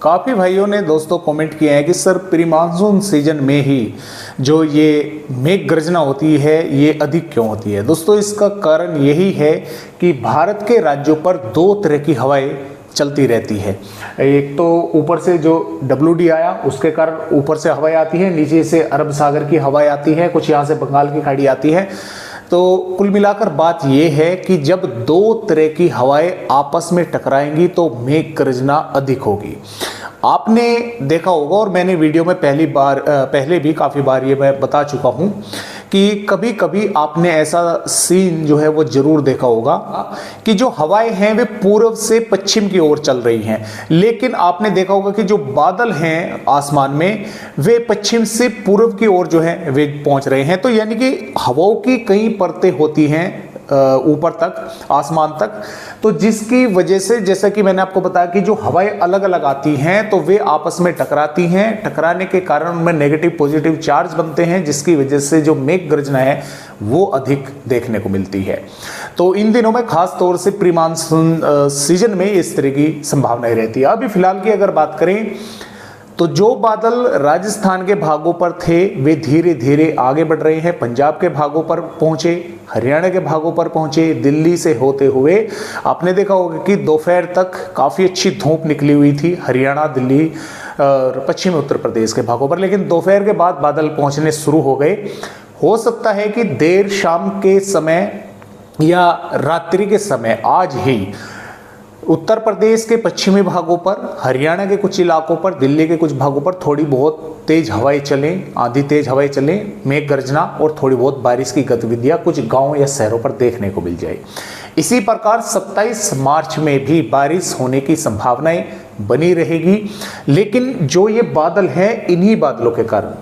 काफ़ी भाइयों ने दोस्तों कमेंट किए हैं कि सर प्री मानसून सीजन में ही जो ये मेघ गर्जना होती है ये अधिक क्यों होती है। दोस्तों इसका कारण यही है कि भारत के राज्यों पर दो तरह की हवाएं चलती रहती है। एक तो ऊपर से जो WD आया उसके कारण ऊपर से हवाएं आती है, नीचे से अरब सागर की हवाएं आती है, कुछ यहाँ से बंगाल की खाड़ी आती है। तो कुल मिलाकर बात यह है कि जब दो तरह की हवाएं आपस में टकराएंगी तो मेघ गर्जना अधिक होगी। आपने देखा होगा और मैंने वीडियो में पहले भी काफ़ी बार ये मैं बता चुका हूँ कि कभी कभी आपने ऐसा सीन जो है वो जरूर देखा होगा कि जो हवाएं हैं वे पूर्व से पश्चिम की ओर चल रही हैं, लेकिन आपने देखा होगा कि जो बादल हैं आसमान में वे पश्चिम से पूर्व की ओर जो है वे पहुंच रहे हैं। तो यानी कि हवाओं की कई परतें होती हैं ऊपर तक, आसमान तक, तो जिसकी वजह से जैसा कि मैंने आपको बताया कि जो हवाएं अलग अलग आती हैं तो वे आपस में टकराती हैं। टकराने के कारण उनमें नेगेटिव पॉजिटिव चार्ज बनते हैं, जिसकी वजह से जो मेघ गर्जना है वो अधिक देखने को मिलती है। तो इन दिनों में खास तौर से प्री मानसून सीजन में इस तरह की संभावनाएं रहती है। अभी फिलहाल की अगर बात करें तो जो बादल राजस्थान के भागों पर थे वे धीरे धीरे आगे बढ़ रहे हैं, पंजाब के भागों पर पहुंचे, हरियाणा के भागों पर पहुंचे, दिल्ली से होते हुए आपने देखा होगा कि दोपहर तक काफ़ी अच्छी धूप निकली हुई थी हरियाणा, दिल्ली और पश्चिमी उत्तर प्रदेश के भागों पर, लेकिन दोपहर के बाद बादल पहुंचने शुरू हो गए। हो सकता है कि देर शाम के समय या रात्रि के समय आज ही उत्तर प्रदेश के पश्चिमी भागों पर, हरियाणा के कुछ इलाकों पर, दिल्ली के कुछ भागों पर थोड़ी बहुत तेज हवाएं चलें, आंधी तेज हवाएं चलें, मेघ गर्जना और थोड़ी बहुत बारिश की गतिविधियां कुछ गांवों या शहरों पर देखने को मिल जाए। इसी प्रकार 27 मार्च में भी बारिश होने की संभावनाएं बनी रहेगी। लेकिन जो ये बादल हैं इन्हीं बादलों के कारण,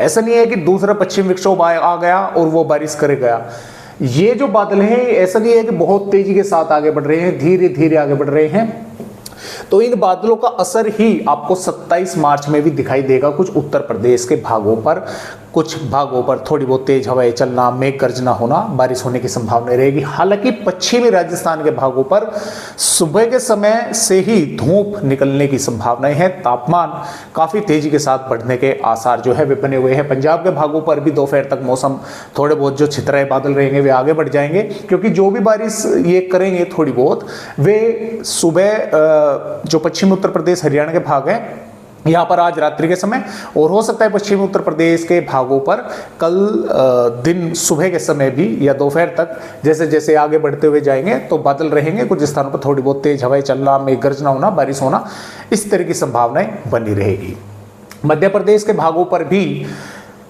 ऐसा नहीं है कि दूसरा पश्चिम विक्षोभ आ गया और वो बारिश करे गया। ये जो बादल हैं ऐसा नहीं है कि बहुत तेजी के साथ आगे बढ़ रहे हैं, धीरे धीरे आगे बढ़ रहे हैं। तो इन बादलों का असर ही आपको 27 मार्च में भी दिखाई देगा कुछ उत्तर प्रदेश के भागों पर, कुछ भागों पर थोड़ी बहुत तेज हवाएं चलना, मेघ गर्जना होना, बारिश होने की संभावना रहेगी। हालांकि पश्चिमी राजस्थान के भागों पर सुबह के समय से ही धूप निकलने की संभावनाएं हैं, तापमान काफी तेजी के साथ बढ़ने के आसार जो है वे बने हुए हैं। पंजाब के भागों पर भी दोपहर तक मौसम थोड़े बहुत जो छितराए बादल रहेंगे वे आगे बढ़ जाएंगे, क्योंकि जो भी बारिश ये करेंगे थोड़ी बहुत वे सुबह जो पश्चिमी उत्तर प्रदेश हरियाणा के भाग हैं यहाँ पर आज रात्रि के समय, और हो सकता है पश्चिमी उत्तर प्रदेश के भागों पर कल दिन सुबह के समय भी या दोपहर तक जैसे जैसे आगे बढ़ते हुए जाएंगे तो बादल रहेंगे, कुछ स्थानों पर थोड़ी बहुत तेज हवाएं चलना, मेघ गर्जना होना, बारिश होना, इस तरह की संभावनाएं बनी रहेगी। मध्य प्रदेश के भागों पर भी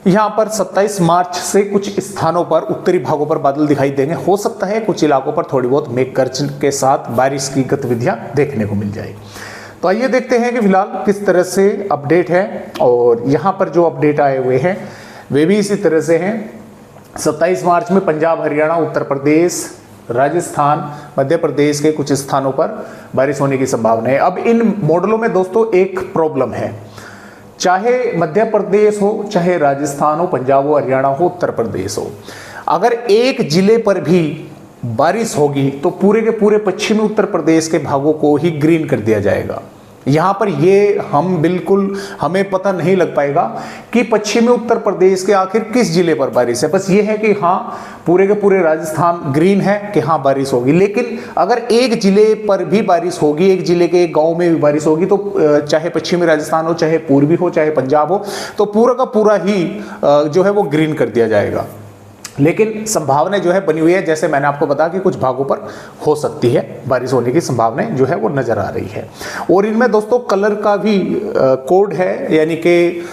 यहाँ पर 27 मार्च से कुछ स्थानों पर उत्तरी भागों पर बादल दिखाई देंगे। हो सकता है कुछ इलाकों पर थोड़ी बहुत मेघ गर्जन के साथ बारिश की गतिविधियां देखने को मिल जाए। तो आइए देखते हैं कि फिलहाल किस तरह से अपडेट है, और यहाँ पर जो अपडेट आए हुए हैं वे भी इसी तरह से हैं। 27 मार्च में पंजाब, हरियाणा, उत्तर प्रदेश, राजस्थान, मध्य प्रदेश के कुछ स्थानों पर बारिश होने की संभावना है। अब इन मॉडलों में दोस्तों एक प्रॉब्लम है, चाहे मध्य प्रदेश हो, चाहे राजस्थान हो, पंजाब हो, हरियाणा हो, उत्तर प्रदेश हो, अगर एक जिले पर भी बारिश होगी तो पूरे के पूरे पश्चिमी उत्तर प्रदेश के भागों को ही ग्रीन कर दिया जाएगा। यहाँ पर ये हमें पता नहीं लग पाएगा कि पश्चिमी उत्तर प्रदेश के आखिर किस जिले पर बारिश है। बस ये है कि हाँ पूरे के पूरे राजस्थान ग्रीन है कि हाँ बारिश होगी। लेकिन अगर एक जिले पर भी बारिश होगी, एक जिले के गांव में भी बारिश होगी, तो चाहे पश्चिमी राजस्थान हो, चाहे पूर्वी हो, चाहे पंजाब हो, तो पूरा का पूरा ही जो है वो ग्रीन कर दिया जाएगा। लेकिन संभावना जो है बनी हुई है, जैसे मैंने आपको बताया कि कुछ भागों पर हो सकती है बारिश होने की संभावनाएं जो है वो नजर आ रही है। और इनमें दोस्तों कलर का भी कोड है, यानी कि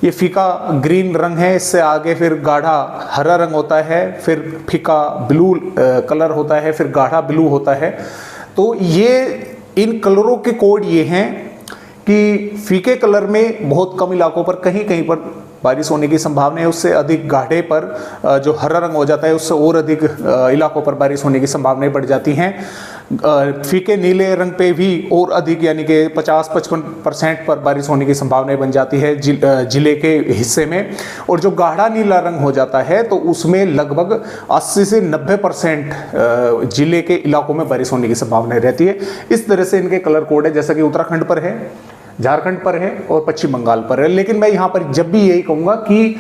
ये फीका ग्रीन रंग है, इससे आगे फिर गाढ़ा हरा रंग होता है, फिर फीका ब्लू कलर होता है, फिर गाढ़ा ब्लू होता है। तो ये इन कलरों के कोड ये हैं कि फीके कलर में बहुत कम इलाकों पर कहीं कहीं पर बारिश होने की संभावना है, उससे अधिक गाढ़े पर जो हरा रंग हो जाता है उससे और अधिक इलाकों पर बारिश होने की संभावनाएं बढ़ जाती हैं। फीके नीले रंग पे भी और अधिक, यानी कि 50-55% पर बारिश होने की संभावनाएं बन जाती है जिले के हिस्से में। और जो गाढ़ा नीला रंग हो जाता है तो उसमें लगभग 80 से 90% जिले के इलाकों में बारिश होने की संभावनाएं रहती है। इस तरह से इनके कलर कोड है, जैसा कि उत्तराखंड पर है, झारखंड पर है और पश्चिम बंगाल पर है। लेकिन मैं यहाँ पर जब भी यही कहूँगा कि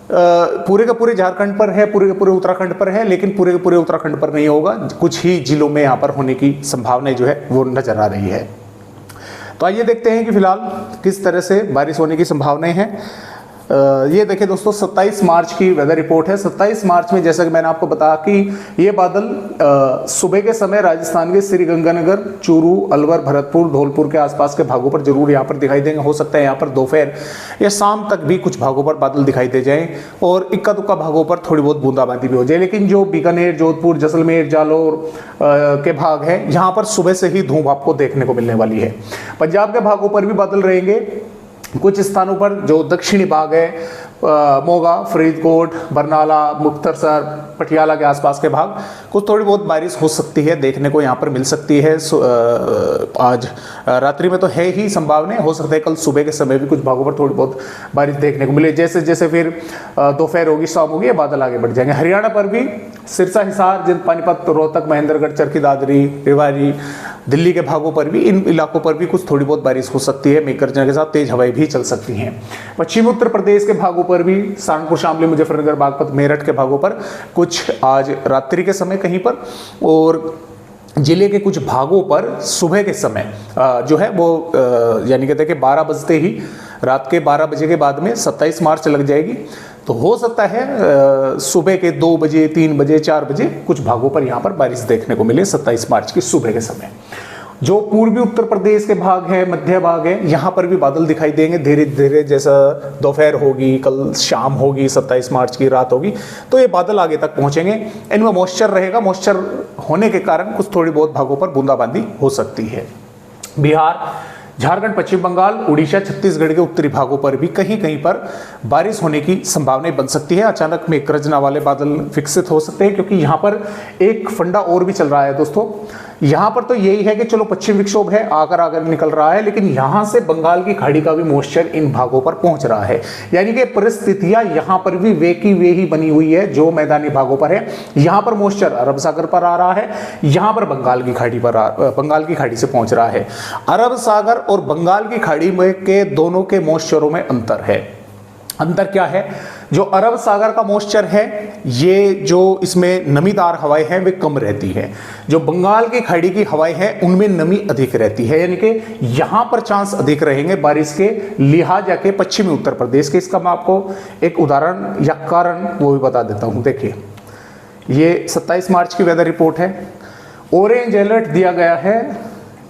पूरे के पूरे झारखंड पर है, पूरे के पूरे उत्तराखंड पर है, लेकिन पूरे के पूरे उत्तराखंड पर नहीं होगा, कुछ ही जिलों में यहाँ पर होने की संभावनाएं जो है वो नजर आ रही है। तो आइए देखते हैं कि फिलहाल किस तरह से बारिश होने की संभावनाएं हैं। ये देखिए दोस्तों 27 मार्च की वेदर रिपोर्ट है। 27 मार्च में जैसा कि मैंने आपको बताया कि ये बादल सुबह के समय राजस्थान के श्रीगंगानगर, चूरू, अलवर, भरतपुर, धौलपुर के आसपास के भागों पर जरूर यहाँ पर दिखाई देंगे। हो सकता है यहाँ पर दोपहर या शाम तक भी कुछ भागों पर बादल दिखाई दे जाएं और इक्का दुक्का भागों पर थोड़ी बहुत बूंदाबांदी भी हो जाए। लेकिन जो बीकानेर, जोधपुर, जैसलमेर, जालौर के भाग हैं, यहाँ पर सुबह से ही धूप आपको देखने को मिलने वाली है। पंजाब के भागों पर भी बादल रहेंगे। कुछ स्थानों पर जो दक्षिणी भाग है, मोगा, फरीदकोट, बरनाला, मुक्तसर, पटियाला के आसपास के भाग, कुछ थोड़ी बहुत बारिश हो सकती है, देखने को यहाँ पर मिल सकती है। आज रात्रि में तो है ही संभावना, हो सकता है कल सुबह के समय भी कुछ भागों पर थोड़ी बहुत बारिश देखने को मिले। जैसे जैसे फिर दोपहर होगी, शाम होगी, ये बादल आगे बढ़ जाएंगे। हरियाणा पर भी सिरसा, हिसार, पानीपत, रोहतक, महेंद्रगढ़, चरखी दादरी, रेवाड़ी, दिल्ली के भागों पर भी, इन इलाकों पर भी कुछ थोड़ी बहुत बारिश हो सकती है। मेघ गर्जना के साथ तेज हवाएं भी चल सकती हैं। पश्चिमी उत्तर प्रदेश के भागों पर भी, सहारनपुर, शामली, मुजफ्फरनगर, बागपत, मेरठ के भागों पर कुछ आज रात्रि के समय कहीं पर, और जिले के कुछ भागों पर सुबह के समय जो है वो यानी कहते हैं कि 12 बजते ही, रात के 12 बजे के बाद में 27 मार्च लग जाएगी। तो हो सकता है सुबह के 2 बजे, 3 बजे, 4 बजे कुछ भागों पर यहाँ पर बारिश देखने को मिले 27 मार्च की सुबह के समय। जो पूर्वी उत्तर प्रदेश के भाग है, मध्य भाग है, यहाँ पर भी बादल दिखाई देंगे धीरे धीरे। जैसा दोपहर होगी, कल शाम होगी, 27 मार्च की रात होगी, तो ये बादल आगे तक पहुंचेंगे। इनमें मॉइस्चर रहेगा। मॉइस्चर होने के कारण कुछ थोड़ी बहुत भागों पर बूंदाबांदी हो सकती है। बिहार, झारखंड, पश्चिम बंगाल, उड़ीसा, छत्तीसगढ़ के उत्तरी भागों पर भी कहीं कहीं पर बारिश होने की संभावनाएं बन सकती है। अचानक मेघ गर्जना वाले बादल विकसित हो सकते हैं, क्योंकि यहाँ पर एक फंडा और भी चल रहा है दोस्तों। यहाँ पर तो यही है कि चलो पश्चिम विक्षोभ है, आकर निकल रहा है, लेकिन यहाँ से बंगाल की खाड़ी का भी मॉइस्चर इन भागों पर पहुंच रहा है। यानी कि परिस्थितियां यहाँ पर भी वे की वे ही बनी हुई है जो मैदानी भागों पर है। यहाँ पर मॉइस्चर अरब सागर पर आ रहा है, यहाँ पर बंगाल की खाड़ी से पहुंच रहा है। अरब सागर और बंगाल की खाड़ी में के दोनों के मॉइस्चरों में अंतर है। अंतर क्या है? जो अरब सागर का मॉइस्चर है, ये जो इसमें नमीदार हवाएं हैं वे कम रहती है। जो बंगाल की खाड़ी की हवाएं हैं उनमें नमी अधिक रहती है, यानी कि यहां पर चांस अधिक रहेंगे बारिश के, लिहाजा के पश्चिमी उत्तर प्रदेश के। इसका मैं आपको एक उदाहरण या कारण वो भी बता देता हूं। देखिए, ये 27 मार्च की वेदर रिपोर्ट है। ऑरेंज अलर्ट दिया गया है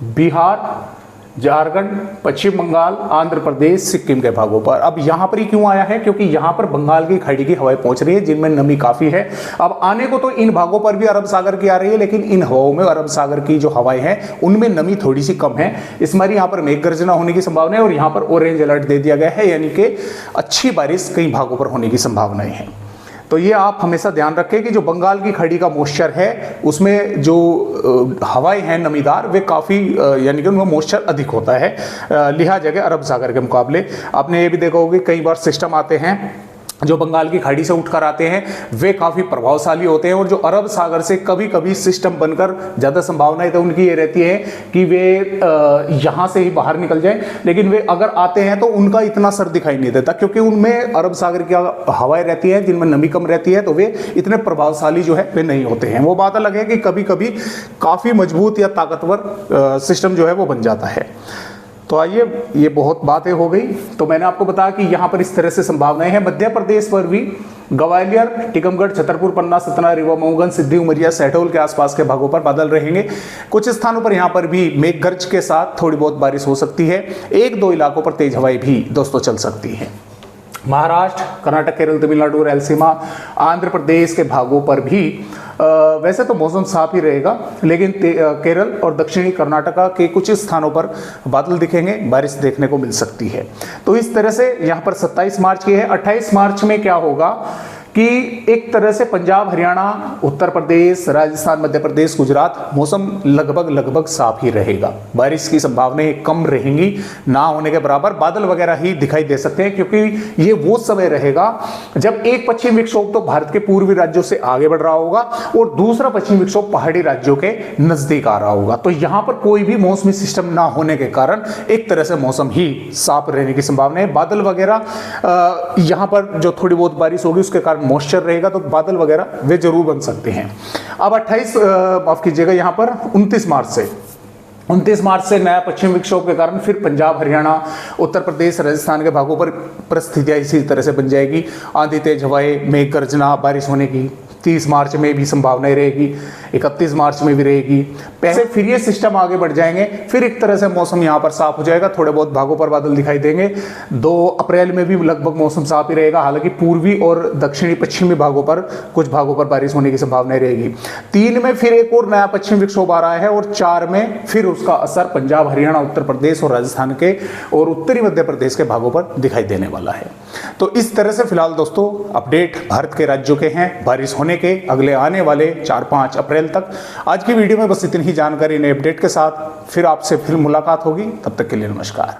बिहार, झारखंड, पश्चिम बंगाल, आंध्र प्रदेश, सिक्किम के भागों पर। अब यहां पर ही क्यों आया है? क्योंकि यहां पर बंगाल की खाड़ी की हवाएं पहुंच रही है जिनमें नमी काफी है। अब आने को तो इन भागों पर भी अरब सागर की आ रही है, लेकिन इन हवाओं में अरब सागर की जो हवाएं हैं उनमें नमी थोड़ी सी कम है। इस बार यहां पर मेघ गर्जना होने की संभावना है और यहां पर ऑरेंज अलर्ट दे दिया गया है, यानी कि अच्छी बारिश कई भागों पर होने की संभावनाएं हैं। तो ये आप हमेशा ध्यान रखें कि जो बंगाल की खाड़ी का मॉइस्चर है उसमें जो हवाएं हैं नमीदार, वे काफ़ी यानी कि उनमें मॉइस्चर अधिक होता है लिहाजा के अरब सागर के मुकाबले। आपने ये भी देखा होगा कि कई बार सिस्टम आते हैं जो बंगाल की खाड़ी से उठकर आते हैं, वे काफ़ी प्रभावशाली होते हैं, और जो अरब सागर से कभी कभी सिस्टम बनकर ज़्यादा संभावनाएं तो उनकी ये रहती है कि वे यहाँ से ही बाहर निकल जाएं, लेकिन वे अगर आते हैं तो उनका इतना असर दिखाई नहीं देता, क्योंकि उनमें अरब सागर की हवाएं रहती हैं जिनमें नमी कम रहती है, तो वे इतने प्रभावशाली जो है वे नहीं होते हैं। वो बात अलग है कि कभी कभी काफ़ी मजबूत या ताकतवर सिस्टम जो है वो बन जाता है। तो आइए, ये बहुत बातें हो गई। तो मैंने आपको बताया कि यहाँ पर इस तरह से संभावनाएं हैं। मध्य प्रदेश पर भी ग्वालियर, टीकमगढ़, छतरपुर, पन्ना, सतना, रीवा, मऊगन, सिद्धि, उमरिया, शहडोल के आसपास के भागों पर बादल रहेंगे। कुछ स्थानों पर यहाँ पर भी मेघ गर्ज के साथ थोड़ी बहुत बारिश हो सकती है। 1-2 इलाकों पर तेज हवाएं भी दोस्तों चल सकती हैं। महाराष्ट्र, कर्नाटक, केरल, तमिलनाडु, रायलसीमा, आंध्र प्रदेश के भागों पर भी वैसे तो मौसम साफ ही रहेगा, लेकिन केरल और दक्षिणी कर्नाटका के कुछ स्थानों पर बादल दिखेंगे, बारिश देखने को मिल सकती है। तो इस तरह से यहाँ पर 27 मार्च की है। 28 मार्च में क्या होगा कि एक तरह से पंजाब, हरियाणा, उत्तर प्रदेश, राजस्थान, मध्य प्रदेश, गुजरात मौसम लगभग साफ ही रहेगा। बारिश की संभावनाएं कम रहेंगी, ना होने के बराबर बादल वगैरह ही दिखाई दे सकते हैं, क्योंकि ये वो समय रहेगा जब एक पश्चिमी विक्षोभ तो भारत के पूर्वी राज्यों से आगे बढ़ रहा होगा और दूसरा पश्चिमी विक्षोभ पहाड़ी राज्यों के नजदीक आ रहा होगा। तो यहां पर कोई भी मौसमी सिस्टम ना होने के कारण एक तरह से मौसम ही साफ रहने की संभावना है। बादल वगैरह यहां पर जो थोड़ी बहुत बारिश होगी उसके कारण मॉइस्चर रहेगा, तो बादल वगैरह वे जरूर बन सकते हैं। अब 28 माफ कीजिएगा, यहां पर 29 मार्च से नया पश्चिम विक्षोभ के कारण फिर पंजाब, हरियाणा, उत्तर प्रदेश, राजस्थान के भागों पर परिस्थितियां इसी तरह से बन जाएगी। आंधी, तेज हवाएं, मेघ गर्जना, बारिश होने की 30 मार्च में भी संभावनाएं रहेगी, 31 मार्च में भी रहेगी। पहले फिर ये सिस्टम आगे बढ़ जाएंगे, फिर एक तरह से मौसम यहाँ पर साफ हो जाएगा, थोड़े बहुत भागों पर बादल दिखाई देंगे। 2 अप्रैल में भी लगभग मौसम साफ ही रहेगा, हालांकि पूर्वी और दक्षिणी पश्चिमी भागों पर कुछ भागों पर बारिश होने की संभावना रहेगी। 3 में फिर एक और नया पश्चिम विक्षोभ आ रहा है और 4 में फिर उसका असर पंजाब, हरियाणा, उत्तर प्रदेश और राजस्थान के और उत्तरी मध्य प्रदेश के भागों पर दिखाई देने वाला है। तो इस तरह से फिलहाल दोस्तों अपडेट भारत के राज्यों के हैं बारिश होने के अगले आने वाले 4-5 अप्रैल तक। आज की वीडियो में बस इतनी ही जानकारी, नए अपडेट के साथ फिर आपसे फिर मुलाकात होगी। तब तक के लिए नमस्कार।